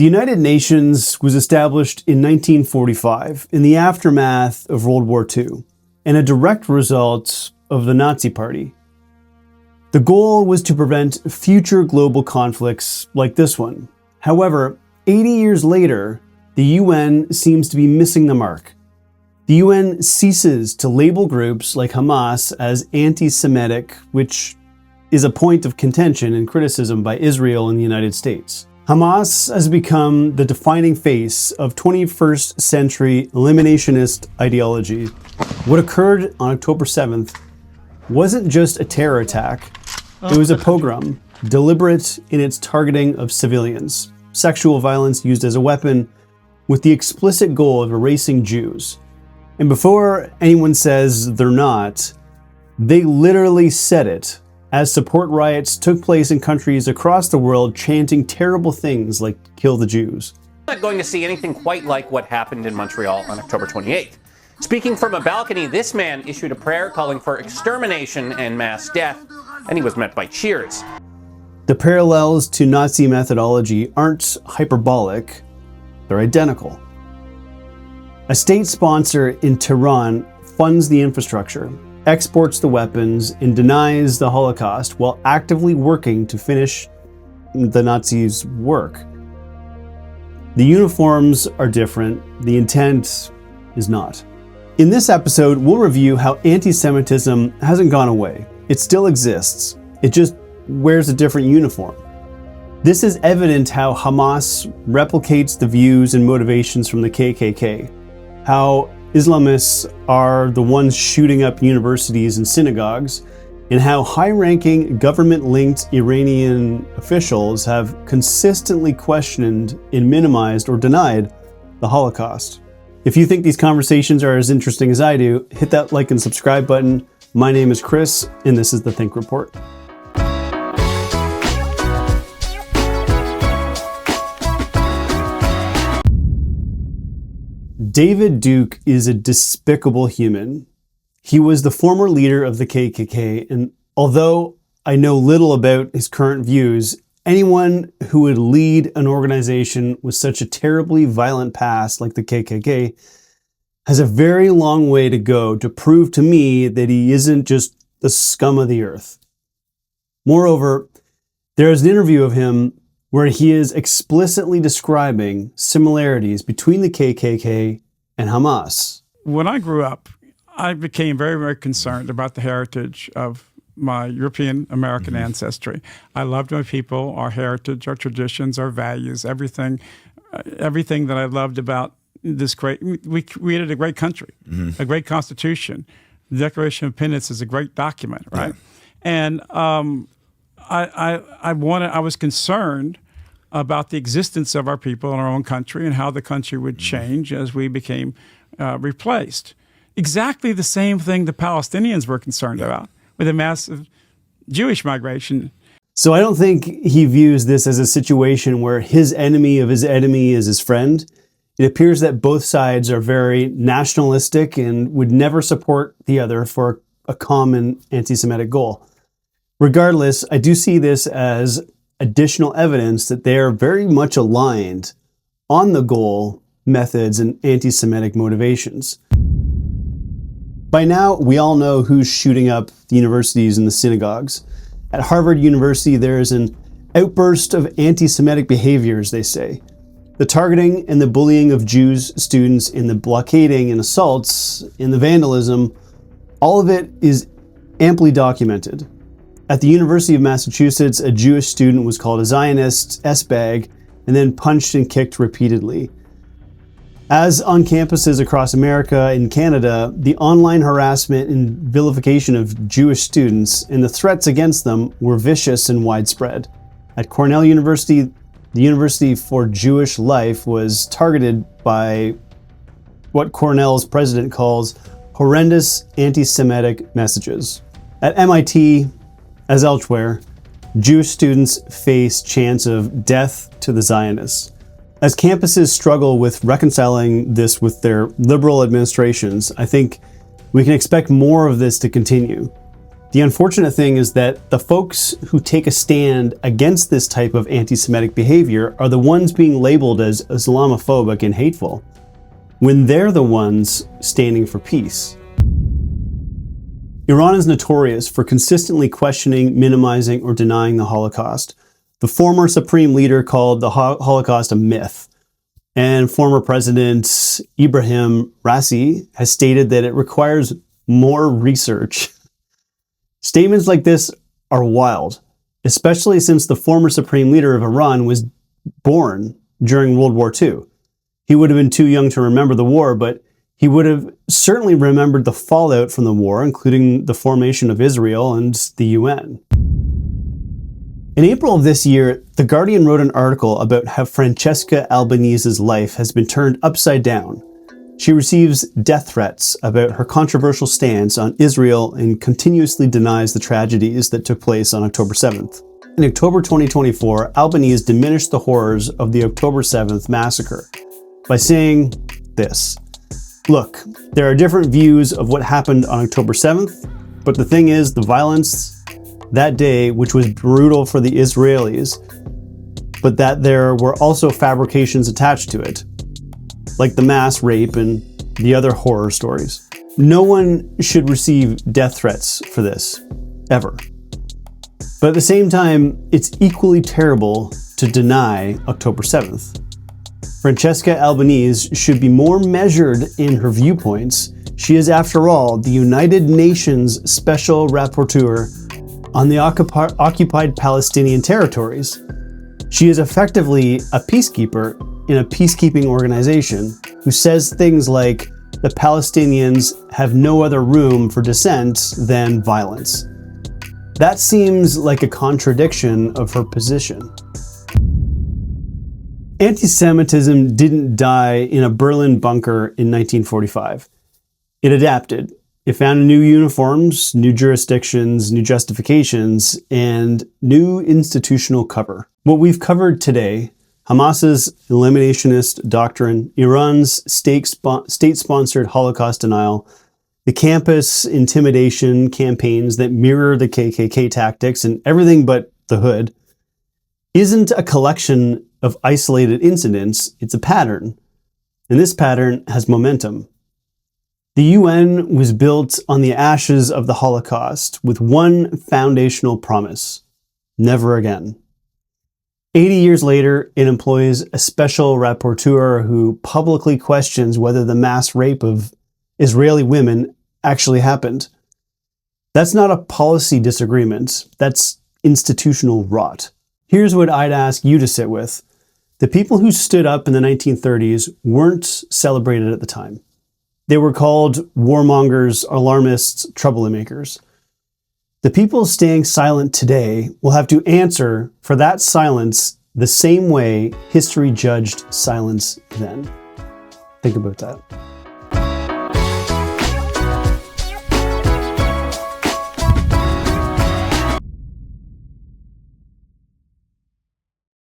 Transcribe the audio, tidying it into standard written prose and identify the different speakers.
Speaker 1: The United Nations was established in 1945 in the aftermath of World War II and a direct result of the Nazi Party. The goal was to prevent future global conflicts like this one. However, 80 years later, the UN seems to be missing the mark. The UN ceases to label groups like Hamas as anti-Semitic, which is a point of contention and criticism by Israel and the United States. Hamas has become the defining face of 21st century eliminationist ideology. What occurred on October 7th wasn't just a terror attack, it was a pogrom, deliberate in its targeting of civilians, sexual violence used as a weapon, with the explicit goal of erasing Jews. And before anyone says they're not, they literally said it, as support riots took place in countries across the world chanting terrible things like "kill the Jews."
Speaker 2: We're not going to see anything quite like what happened in Montreal on October 28th. Speaking from a balcony, this man issued a prayer calling for extermination and mass death, and he was met by cheers.
Speaker 1: The parallels to Nazi methodology aren't hyperbolic, they're identical. A state sponsor in Tehran funds the infrastructure, exports the weapons, and denies the Holocaust while actively working to finish the Nazis' work. The uniforms are different, the intent is not. In this episode, we'll review how anti-Semitism hasn't gone away. It still exists. It just wears a different uniform. This is evident how Hamas replicates the views and motivations from the KKK, how Islamists are the ones shooting up universities and synagogues, and how high-ranking government-linked Iranian officials have consistently questioned and minimized or denied the Holocaust. If you think these conversations are as interesting as I do, hit that like and subscribe button. My name is Chris, and this is The Think Report. David Duke is a despicable human. He was the former leader of the KKK, and although I know little about his current views, anyone who would lead an organization with such a terribly violent past like the KKK has a very long way to go to prove to me that he isn't just the scum of the earth. Moreover, there is an interview of him where he is explicitly describing similarities between the KKK and Hamas.
Speaker 3: When I grew up, I became very, very concerned about the heritage of my European American ancestry. I loved my people, our heritage, our traditions, our values, everything that I loved about this we created a great country, a great constitution. The Declaration of Independence is a great document, right? Yeah. And I was concerned about the existence of our people in our own country and how the country would change as we became replaced. Exactly the same thing the Palestinians were concerned about with a massive Jewish migration.
Speaker 1: So I don't think he views this as a situation where his enemy of his enemy is his friend. It appears that both sides are very nationalistic and would never support the other for a common anti-Semitic goal. Regardless, I do see this as additional evidence that they are very much aligned on the goal, methods, and anti-Semitic motivations. By now, we all know who's shooting up the universities and the synagogues. At Harvard University, there is an outburst of anti-Semitic behaviors, they say. The targeting and the bullying of Jews students, and the blockading and assaults, and the vandalism, all of it is amply documented. At the University of Massachusetts, a Jewish student was called a Zionist S-bag and then punched and kicked repeatedly. As on campuses across America and Canada, the online harassment and vilification of Jewish students and the threats against them were vicious and widespread. At Cornell University, the University for Jewish Life was targeted by what Cornell's president calls horrendous anti-Semitic messages. At MIT, as elsewhere, Jewish students face chants of death to the Zionists. As campuses struggle with reconciling this with their liberal administrations, I think we can expect more of this to continue. The unfortunate thing is that the folks who take a stand against this type of anti-Semitic behavior are the ones being labeled as Islamophobic and hateful, when they're the ones standing for peace. Iran is notorious for consistently questioning, minimizing, or denying the Holocaust. The former supreme leader called the Holocaust a myth, and former President Ibrahim Raisi has stated that it requires more research. Statements like this are wild, especially since the former supreme leader of Iran was born during World War II. He would have been too young to remember the war, but he would have certainly remembered the fallout from the war, including the formation of Israel and the UN. In April of this year, The Guardian wrote an article about how Francesca Albanese's life has been turned upside down. She receives death threats about her controversial stance on Israel and continuously denies the tragedies that took place on October 7th. In October 2024, Albanese diminished the horrors of the October 7th massacre by saying this: "Look, there are different views of what happened on October 7th, but the thing is, the violence that day, which was brutal for the Israelis, but that there were also fabrications attached to it, like the mass rape and the other horror stories. No one should receive death threats for this, ever. But at the same time, it's equally terrible to deny October 7th. Francesca Albanese should be more measured in her viewpoints. She is, after all, the United Nations Special Rapporteur on the occupied Palestinian territories. She is effectively a peacekeeper in a peacekeeping organization who says things like the Palestinians have no other room for dissent than violence. That seems like a contradiction of her position." Anti-Semitism didn't die in a Berlin bunker in 1945. It adapted. It found new uniforms, new jurisdictions, new justifications, and new institutional cover. What we've covered today, Hamas's eliminationist doctrine, Iran's state-sponsored Holocaust denial, the campus intimidation campaigns that mirror the KKK tactics, and everything but the hood, isn't a collection of isolated incidents, it's a pattern. And this pattern has momentum. The UN was built on the ashes of the Holocaust with one foundational promise: never again. 80 years later, it employs a special rapporteur who publicly questions whether the mass rape of Israeli women actually happened. That's not a policy disagreement, that's institutional rot. Here's what I'd ask you to sit with. The people who stood up in the 1930s weren't celebrated at the time. They were called warmongers, alarmists, troublemakers. The people staying silent today will have to answer for that silence the same way history judged silence then. Think about that.